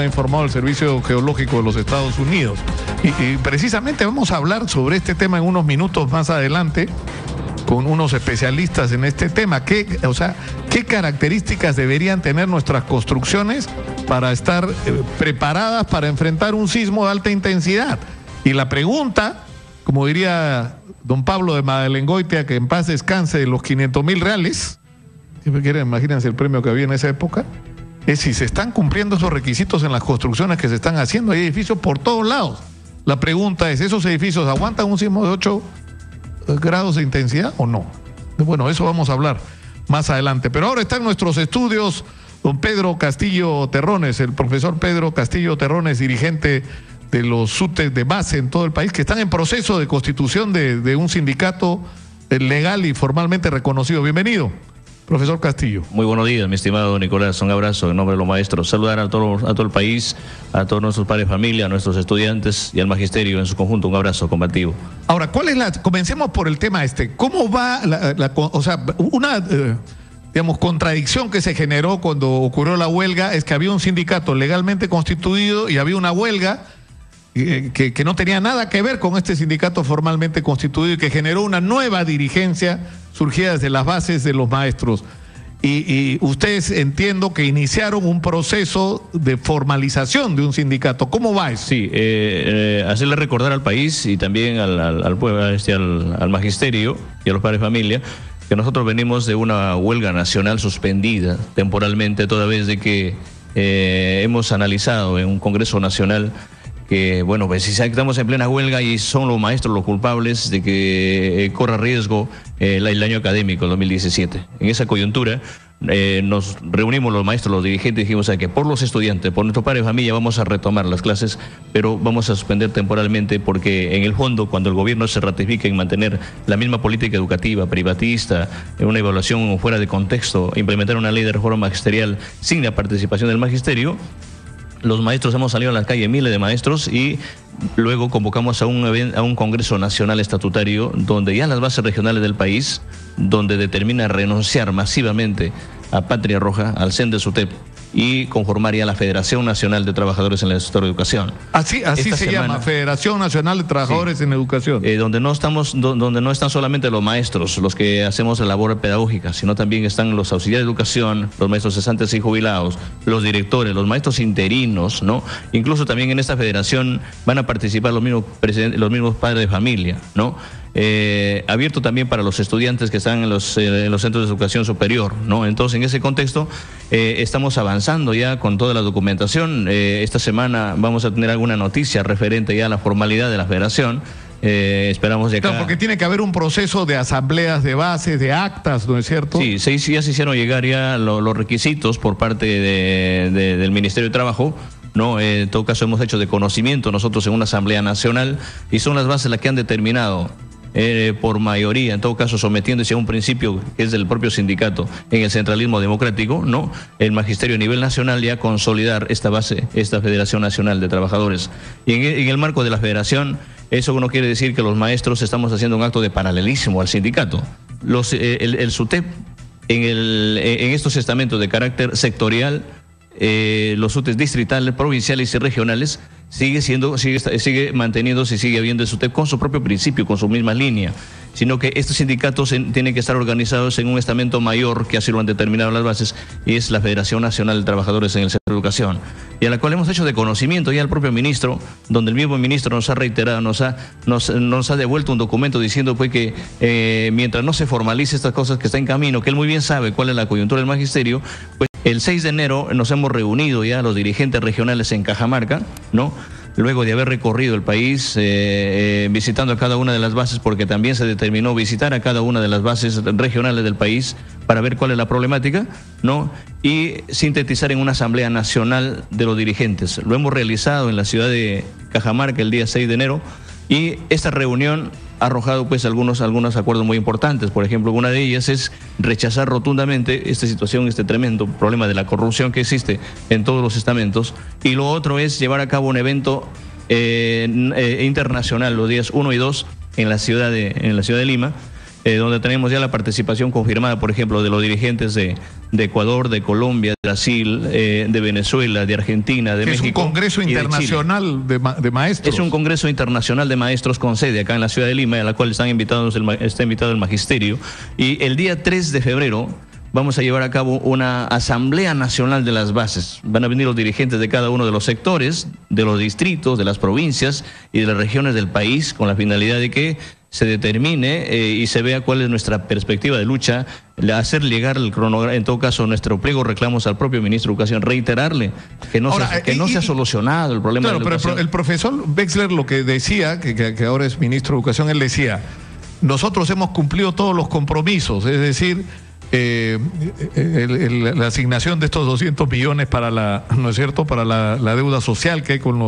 Ha informado el Servicio Geológico de los Estados Unidos. Y precisamente vamos a hablar sobre este tema en unos minutos más adelante con unos especialistas en este tema. ¿Qué características deberían tener nuestras construcciones para estar preparadas para enfrentar un sismo de alta intensidad? Y la pregunta, como diría don Pablo de Madeleine-Goitia, que en paz descanse, de los 500,000 reales, imagínense el premio que había en esa época, es si se están cumpliendo esos requisitos en las construcciones que se están haciendo. Hay edificios por todos lados. La pregunta es, ¿esos edificios aguantan un sismo de 8 grados de intensidad o no? Bueno, eso vamos a hablar más adelante. Pero ahora está en nuestros estudios don Pedro Castillo Terrones, el profesor Pedro Castillo Terrones, dirigente de los SUTES de base en todo el país, que están en proceso de constitución de un sindicato legal y formalmente reconocido. Bienvenido, profesor Castillo. Muy buenos días, mi estimado Nicolás. Un abrazo en nombre de los maestros. Saludar a todo el país, a todos nuestros padres de familia, a nuestros estudiantes y al magisterio en su conjunto. Un abrazo combativo. Ahora, comencemos por el tema ¿cómo va una contradicción que se generó cuando ocurrió la huelga? Es que había un sindicato legalmente constituido y había una huelga que no tenía nada que ver con este sindicato formalmente constituido y que generó una nueva dirigencia surgida desde las bases de los maestros. Y ustedes entiendo que iniciaron un proceso de formalización de un sindicato. ¿Cómo va eso? Sí, hacerle recordar al país y también al pueblo, al magisterio y a los padres de familia, que nosotros venimos de una huelga nacional suspendida temporalmente, toda vez de que hemos analizado en un Congreso Nacional que, bueno, pues si estamos en plena huelga y son los maestros los culpables de que corra riesgo el año académico, el 2017. En esa coyuntura nos reunimos los maestros, los dirigentes, y dijimos que por los estudiantes, por nuestro padre de familia, vamos a retomar las clases, pero vamos a suspender temporalmente porque en el fondo, cuando el gobierno se ratifique en mantener la misma política educativa, privatista, en una evaluación fuera de contexto, implementar una ley de reforma magisterial sin la participación del magisterio, los maestros hemos salido a la calle, miles de maestros, y luego convocamos a un Congreso Nacional Estatutario donde ya las bases regionales del país, donde determina renunciar masivamente a Patria Roja, al CEN de SUTEP, y conformar ya la Federación Nacional de Trabajadores en el sector de educación. Así se llama, Federación Nacional de Trabajadores en Educación. Donde no están solamente los maestros, los que hacemos la labor pedagógica, sino también están los auxiliares de educación, los maestros cesantes y jubilados, los directores, los maestros interinos, ¿no? Incluso también en esta federación van a participar los mismos padres de familia, ¿no? Abierto también para los estudiantes que están en los centros de educación superior, ¿no? Entonces, en ese contexto, estamos avanzando ya con toda la documentación. Esta semana vamos a tener alguna noticia referente ya a la formalidad de la federación. Esperamos de acá. Claro, porque tiene que haber un proceso de asambleas de bases, de actas, ¿no es cierto? Sí, ya se hicieron llegar ya los requisitos por parte del Ministerio de Trabajo, ¿no? En todo caso hemos hecho de conocimiento nosotros en una asamblea nacional y son las bases las que han determinado por mayoría, en todo caso sometiéndose a un principio que es del propio sindicato en el centralismo democrático, ¿no? El magisterio a nivel nacional ya consolidar esta base, esta Federación Nacional de Trabajadores. Y en el marco de la federación, eso no quiere decir que los maestros estamos haciendo un acto de paralelismo al sindicato. El SUTEP en estos estamentos de carácter sectorial, los SUTES distritales, provinciales y regionales, sigue manteniéndose y sigue habiendo el SUTEP con su propio principio, con su misma línea, sino que estos sindicatos tienen que estar organizados en un estamento mayor, que así lo han determinado las bases, y es la Federación Nacional de Trabajadores en el sector de educación, y a la cual hemos hecho de conocimiento ya al propio ministro, donde el mismo ministro nos ha reiterado, nos ha devuelto un documento diciendo pues que mientras no se formalice estas cosas que está en camino, que él muy bien sabe cuál es la coyuntura del magisterio, pues el 6 de enero nos hemos reunido ya los dirigentes regionales en Cajamarca, ¿no? Luego de haber recorrido el país, visitando a cada una de las bases, porque también se determinó visitar a cada una de las bases regionales del país para ver cuál es la problemática, ¿no? Y sintetizar en una asamblea nacional de los dirigentes. Lo hemos realizado en la ciudad de Cajamarca el día 6 de enero y esta reunión ha arrojado pues algunos acuerdos muy importantes. Por ejemplo, una de ellas es rechazar rotundamente esta situación, este tremendo problema de la corrupción que existe en todos los estamentos, y lo otro es llevar a cabo un evento internacional los días 1 y 2 en la ciudad de Lima, donde tenemos ya la participación confirmada, por ejemplo, de los dirigentes de Ecuador, de Colombia, de Brasil, de Venezuela, de Argentina, de México. Es un congreso internacional de maestros. Es un congreso internacional de maestros con sede acá en la ciudad de Lima, a la cual está invitado el magisterio. Y el día 3 de febrero vamos a llevar a cabo una asamblea nacional de las bases. Van a venir los dirigentes de cada uno de los sectores, de los distritos, de las provincias y de las regiones del país, con la finalidad de que se determine y se vea cuál es nuestra perspectiva de lucha, hacer llegar el cronograma, en todo caso nuestro pliego reclamos al propio ministro de Educación, reiterarle que no se ha solucionado el problema de la educación. Pero el profesor Wexler lo que decía, que ahora es ministro de Educación, él decía, nosotros hemos cumplido todos los compromisos, es decir, la asignación de estos 200 millones para ¿no es cierto?, para la deuda social que hay con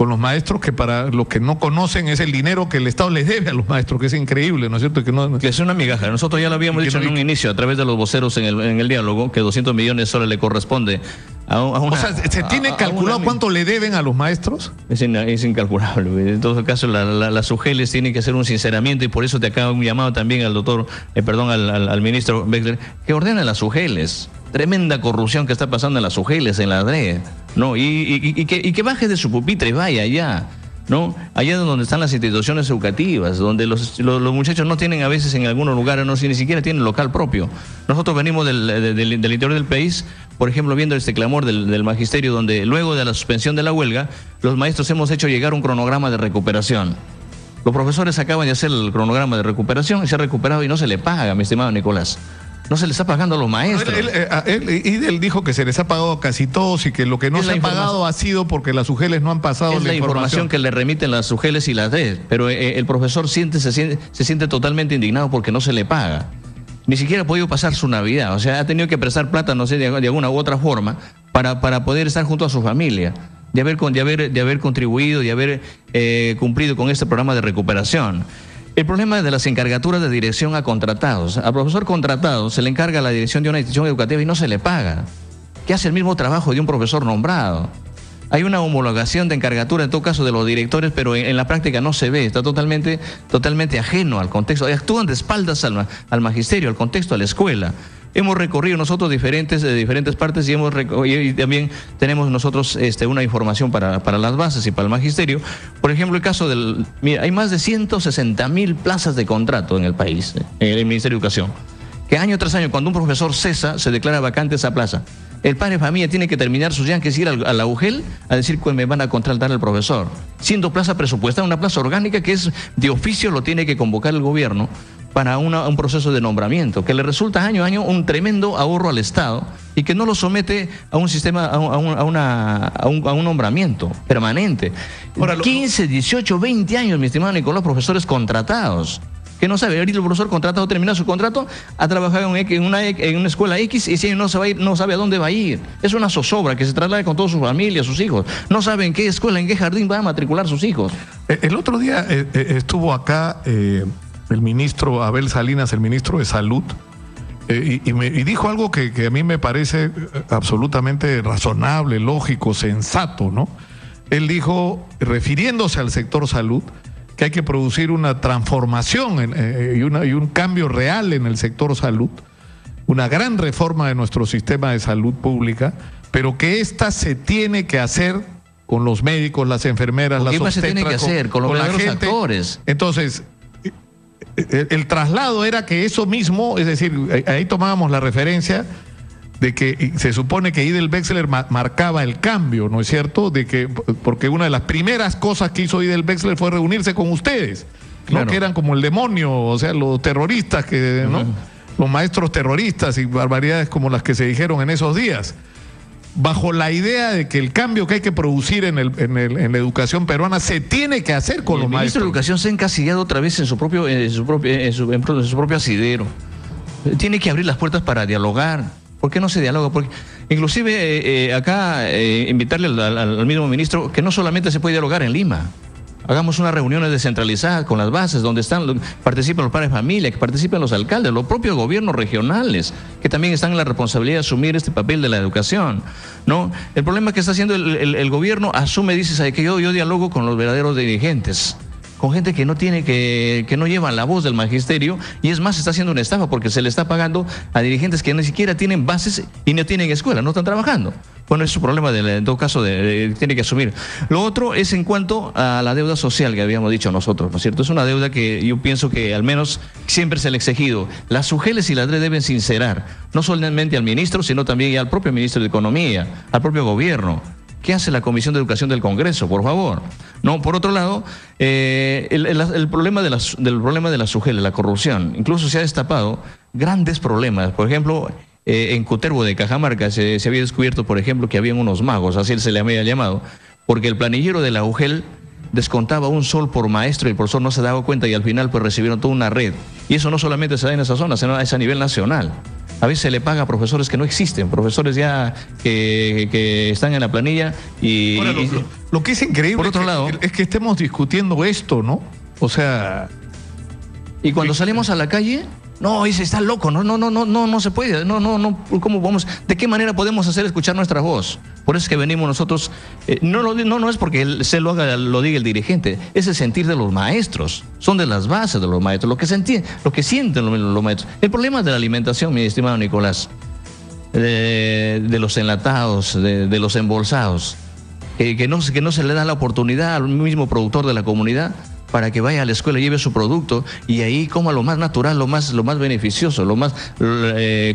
los maestros, que para los que no conocen es el dinero que el Estado les debe a los maestros, que es increíble, ¿no es cierto? Que es una migaja. Nosotros ya lo habíamos dicho en un inicio, a través de los voceros en el diálogo, que 200 millones solo le corresponde a una... O sea, ¿se tiene calculado cuánto le deben a los maestros? Es incalculable. En todo caso, las UGELes tienen que hacer un sinceramiento, y por eso te acaba un llamado también al ministro Wexler, que ordene las UGELes. Tremenda corrupción que está pasando en las UGELes, en la DRE, ¿no? Y que baje de su pupitre y vaya allá, ¿no? Allá donde están las instituciones educativas, donde los muchachos no tienen a veces en algunos lugares, ni siquiera tienen local propio. Nosotros venimos del interior del país, por ejemplo, viendo este clamor del magisterio, donde luego de la suspensión de la huelga, los maestros hemos hecho llegar un cronograma de recuperación. Los profesores acaban de hacer el cronograma de recuperación y se ha recuperado y no se le paga, mi estimado Nicolás. No se les está pagando a los maestros. Él dijo que se les ha pagado casi todos y que lo que no se ha pagado ha sido porque las UGELes no han pasado la información que le remiten las UGELes y las DES. Pero el profesor se siente totalmente indignado porque no se le paga. Ni siquiera ha podido pasar su Navidad. O sea, ha tenido que prestar plata, no sé, de alguna u otra forma, para poder estar junto a su familia. De haber contribuido, de haber cumplido con este programa de recuperación. El problema de las encargaturas de dirección a contratados. Al profesor contratado se le encarga la dirección de una institución educativa y no se le paga, que hace el mismo trabajo de un profesor nombrado. Hay una homologación de encargatura en todo caso de los directores, pero en la práctica no se ve, está totalmente ajeno al contexto. Actúan de espaldas al magisterio, al contexto, a la escuela. Hemos recorrido nosotros de diferentes partes y también tenemos nosotros una información para las bases y para el magisterio. Por ejemplo, el caso mira, hay más de 160.000 plazas de contrato en el país, en el Ministerio de Educación, que año tras año, cuando un profesor cesa, se declara vacante esa plaza. El padre de familia tiene que terminar sus yanques y ir a la UGEL a decir que me van a contratar al profesor, siendo plaza presupuestada, una plaza orgánica que es de oficio, lo tiene que convocar el gobierno para un proceso de nombramiento, que le resulta año a año un tremendo ahorro al Estado y que no lo somete a un sistema, a un nombramiento permanente. Ahora, 15, 18, 20 años, mi estimado Nicolás, profesores contratados, que no sabe, ahorita el profesor contratado termina su contrato, ha trabajado en una escuela X y si no sabe a dónde va a ir. Es una zozobra que se traslade con toda su familia, sus hijos. No sabe en qué escuela, en qué jardín van a matricular sus hijos. El otro día estuvo acá el ministro Abel Salinas, el ministro de Salud, y dijo algo que a mí me parece absolutamente razonable, lógico, sensato, ¿no? Él dijo, refiriéndose al sector salud, que hay que producir una transformación y un cambio real en el sector salud, una gran reforma de nuestro sistema de salud pública, pero que esta se tiene que hacer con los médicos, las enfermeras, las obstetras, ¿qué más se tiene que hacer? Con los verdaderos actores. Entonces, el traslado era que eso mismo, es decir, ahí tomábamos la referencia de que se supone que Idel Wexler marcaba el cambio, ¿no es cierto? Porque una de las primeras cosas que hizo Idel Wexler fue reunirse con ustedes, ¿no? Claro. Que eran como el demonio, o sea, los terroristas, ¿no? Los maestros terroristas y barbaridades como las que se dijeron en esos días, bajo la idea de que el cambio que hay que producir en la educación peruana se tiene que hacer con los maestros. El ministro de Educación se ha encasillado otra vez en su propio asidero. Tiene que abrir las puertas para dialogar. ¿Por qué no se dialoga? Porque inclusive acá invitarle al mismo ministro que no solamente se puede dialogar en Lima. Hagamos unas reuniones descentralizadas con las bases, donde participan los padres de familia, que participen los alcaldes, los propios gobiernos regionales, que también están en la responsabilidad de asumir este papel de la educación, ¿no? El problema que está haciendo el gobierno, dice, ¿sabe que yo dialogo con los verdaderos dirigentes? con gente que no tiene que no llevan la voz del magisterio, y es más, está haciendo una estafa porque se le está pagando a dirigentes que ni siquiera tienen bases y no tienen escuela, no están trabajando. Bueno, es su problema, en todo caso, tiene que asumir. Lo otro es en cuanto a la deuda social que habíamos dicho nosotros, ¿no es cierto? Es una deuda que yo pienso que al menos siempre se le ha exigido. Las UGELes y la DRE deben sincerar, no solamente al ministro, sino también al propio ministro de Economía, al propio gobierno. ¿Qué hace la Comisión de Educación del Congreso, por favor? No, por otro lado, el problema de las UGELes, la corrupción, incluso se ha destapado grandes problemas. Por ejemplo, en Cutervo de Cajamarca se había descubierto, por ejemplo, que habían unos magos, así se le había llamado, porque el planillero de la UGEL descontaba un sol por maestro y el profesor no se daba cuenta, y al final pues recibieron toda una red. Y eso no solamente se da en esa zona, sino es a nivel nacional. A veces se le paga a profesores que no existen, profesores ya que están en la planilla y... Ahora, lo que es increíble por otro lado, es que estemos discutiendo esto, ¿no? O sea... Y cuando salimos a la calle... No, dice, está loco, no se puede, ¿cómo vamos? ¿De qué manera podemos hacer escuchar nuestra voz? Por eso es que venimos nosotros, no es porque lo diga el dirigente, es el sentir de los maestros, son de las bases de los maestros, lo que sienten los maestros. El problema de la alimentación, mi estimado Nicolás, de los enlatados, de los embolsados, que no se le da la oportunidad al mismo productor de la comunidad para que vaya a la escuela, lleve su producto y ahí coma lo más natural, lo más beneficioso, lo más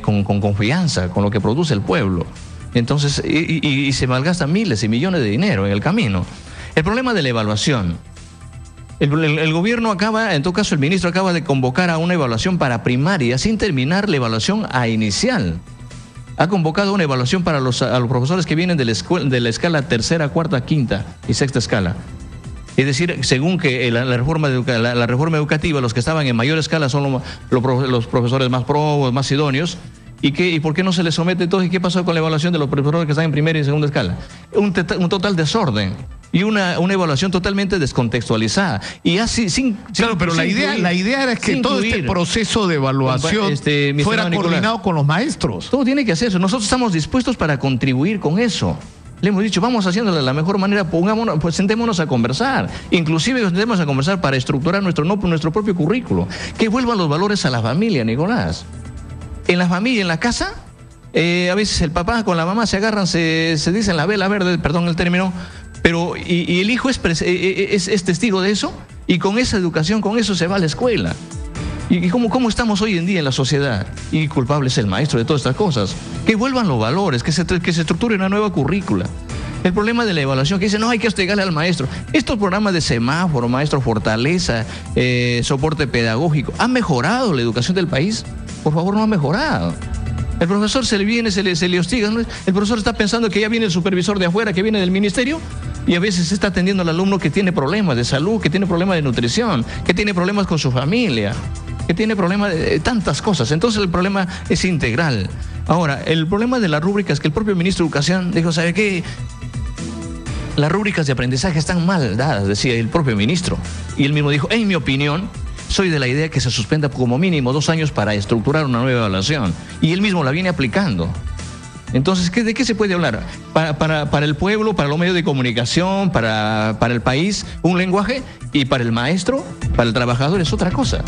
con confianza, con lo que produce el pueblo. Entonces, y se malgastan miles y millones de dinero en el camino. El problema de la evaluación. El gobierno acaba, en todo caso el ministro acaba de convocar a una evaluación para primaria sin terminar la evaluación a inicial. Ha convocado una evaluación a los profesores que vienen de la escala tercera, cuarta, quinta y sexta escala. Es decir, según que la reforma educativa, los que estaban en mayor escala son los profesores más probos, más idóneos. ¿Y por qué no se les somete entonces? ¿Y qué pasó con la evaluación de los profesores que están en primera y segunda escala? Un total desorden y una evaluación totalmente descontextualizada. Y así claro, pero la idea era que todo este proceso de evaluación fuera coordinado con los maestros. Todo tiene que hacerse. Nosotros estamos dispuestos para contribuir con eso. Le hemos dicho, vamos haciéndolo de la mejor manera, pues sentémonos a conversar. Inclusive sentémonos a conversar para estructurar nuestro propio currículo. Que vuelvan los valores a la familia, Nicolás. En la familia, en la casa, a veces el papá con la mamá se agarran, se dicen la vela verde, perdón el término, pero y el hijo es testigo de eso, y con esa educación, con eso se va a la escuela. ¿Y cómo estamos hoy en día en la sociedad? Y culpable es el maestro de todas estas cosas. Que vuelvan los valores, que se estructure una nueva currícula. El problema de la evaluación, que dice, no, hay que hostigarle al maestro. Estos programas de semáforo, maestro fortaleza, soporte pedagógico, ¿ha mejorado la educación del país? Por favor, no ha mejorado. El profesor se le hostiga, ¿no? El profesor está pensando que ya viene el supervisor de afuera, que viene del ministerio, y a veces se está atendiendo al alumno que tiene problemas de salud, que tiene problemas de nutrición, que tiene problemas con su familia, que tiene problemas de tantas cosas. Entonces el problema es integral. Ahora, el problema de las rúbricas, que el propio ministro de Educación dijo, ¿sabe qué? Las rúbricas de aprendizaje están mal dadas, decía el propio ministro. Y él mismo dijo, en mi opinión, soy de la idea que se suspenda como mínimo 2 años para estructurar una nueva evaluación. Y él mismo la viene aplicando. Entonces, ¿de qué se puede hablar? Para el pueblo, para los medios de comunicación, para el país, un lenguaje, y para el maestro, para el trabajador, es otra cosa.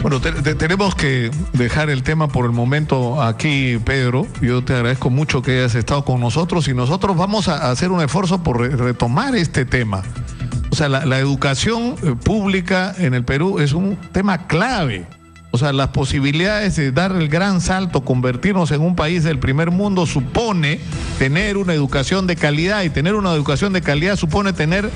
Bueno, tenemos que dejar el tema por el momento aquí, Pedro. Yo te agradezco mucho que hayas estado con nosotros y nosotros vamos a hacer un esfuerzo por retomar este tema. O sea, la educación pública en el Perú es un tema clave. O sea, las posibilidades de dar el gran salto, convertirnos en un país del primer mundo, supone tener una educación de calidad, y tener una educación de calidad supone tener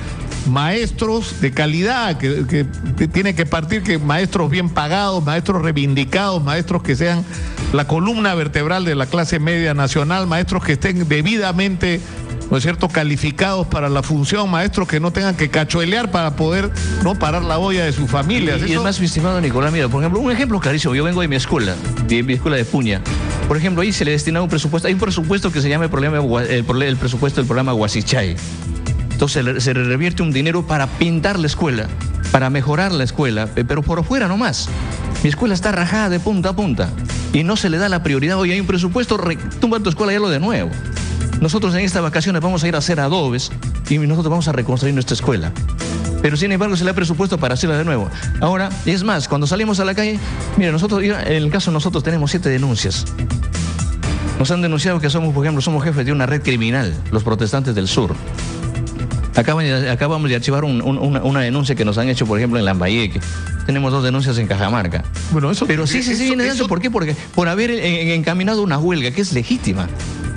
maestros de calidad, que tiene que partir que maestros bien pagados, maestros reivindicados, maestros que sean la columna vertebral de la clase media nacional, maestros que estén debidamente, ¿no es cierto?, calificados para la función, maestros que no tengan que cachuelear para poder no parar la olla de sus familias. Y es más, mi estimado Nicolás, mira, por ejemplo, un ejemplo clarísimo, yo vengo de mi escuela de Puña. Por ejemplo, ahí se le destina un presupuesto, hay un presupuesto que se llama el presupuesto del programa Huasichay. Entonces se revierte un dinero para pintar la escuela, para mejorar la escuela, pero por afuera nomás. Mi escuela está rajada de punta a punta y no se le da la prioridad. Hoy hay un presupuesto, tumba tu escuela y hazlo de nuevo. Nosotros en estas vacaciones vamos a ir a hacer adobes y nosotros vamos a reconstruir nuestra escuela. pero sin embargo se le ha presupuesto para hacerla de nuevo. Ahora, es más, cuando salimos a la calle, mire, nosotros, en el caso de nosotros tenemos 7 denuncias. Nos han denunciado que somos, por ejemplo, somos jefes de una red criminal, los protestantes del sur. Acabamos de archivar una denuncia que nos han hecho, por ejemplo, en Lambayeque. Tenemos 2 denuncias en Cajamarca. Bueno, eso, pero sí viene dando. ¿Por qué? Porque por haber encaminado una huelga que es legítima.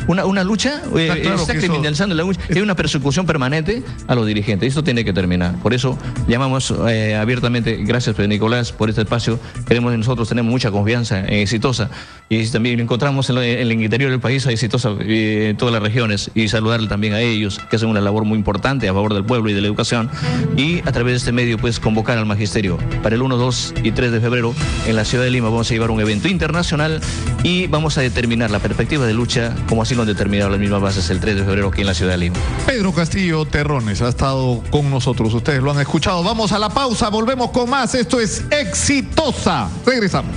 Una lucha, está criminalizando la lucha. Hay una persecución permanente a los dirigentes. Esto tiene que terminar. Por eso llamamos abiertamente, gracias Pedro Nicolás por este espacio. Nosotros tenemos mucha confianza en Exitosa. Y también encontramos en el interior del país a Exitosa en todas las regiones. Y saludarle también a ellos, que hacen una labor muy importante a favor del pueblo y de la educación. Y a través de este medio, pues, convocar al magisterio. Para el 1, 2 y 3 de febrero, en la ciudad de Lima, vamos a llevar un evento internacional y vamos a determinar la perspectiva de lucha, como así lo han determinado las mismas bases el 3 de febrero aquí en la ciudad de Lima. Pedro Castillo Terrones ha estado con nosotros, ustedes lo han escuchado. Vamos a la pausa, volvemos con más. Esto es Exitosa. Regresamos.